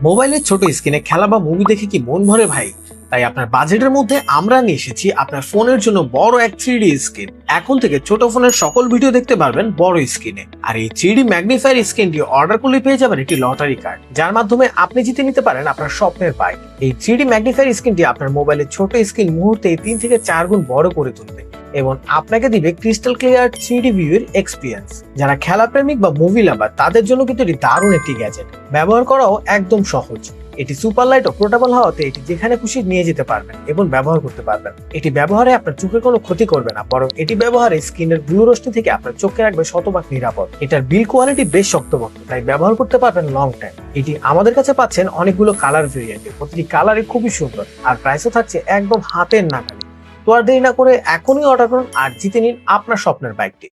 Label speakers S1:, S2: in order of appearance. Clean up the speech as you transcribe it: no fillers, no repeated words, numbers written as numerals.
S1: মোবাইলের ছোট স্ক্রিনে খেলা বা মুভি দেখে কি মন ভরে ভাই? তাই আপনার বাজেটের মধ্যে আমরা নিয়ে এসেছি আপনার ফোনের জন্য বড় এক 3D স্ক্রিন। এখন থেকে ছোট ফোনের সকল ভিডিও দেখতে পারবেন বড় স্ক্রিনে। আর এই 3D ম্যাগনিফায়ার স্ক্রিনটি অর্ডার করলে পেয়ে যাবেন একটি লটারি কার্ড, যার মাধ্যমে আপনি জিতে নিতে পারেন আপনার স্বপ্নের বাইক। এই 3D ম্যাগনিফায়ার স্ক্রিনটি আপনার মোবাইলের ছোট স্ক্রিন মুহূর্তে 3 থেকে 4 গুণ বড় করে তুলবে এবং আপনাকে দিবে ক্রিস্টাল ক্লিয়ার 3D ভিউ এর এক্সপিরিয়েন্স। যারা খেলা প্রেমিক বা মুভি লাভার তাদের জন্য কিন্তু এটি দারুণ একটি গ্যাজেট। ব্যবহার করাও একদম সহজ। এটি সুপার লাইট ও পোর্টেবল হওয়াতে এটি যেখানে খুশি নিয়ে যেতে পারবেন এবং ব্যবহার করতে পারবেন। এটি ব্যবহারে আপনার চোখের কোনো ক্ষতি করবে না, বরং এটি ব্যবহারে স্ক্রিনের ব্লু রশ্মি থেকে আপনার চোখে রাখবে শতভাগ নিরাপদ। এটার বিল কোয়ালিটি বেশ শক্তপোক্ত, তাই ব্যবহার করতে পারবেন লং টাইম। এটি আমাদের কাছে পাচ্ছেন অনেকগুলো কালার ভেরিয়েন্টে, প্রতিটি কালারই খুবই সুন্দর আর প্রাইসও থাকছে একদম হাতের নাগালে। তো আর দেরি না করে এখনই অর্ডার করুন আর জিতে নিন আপনার স্বপ্নের বাইকটি।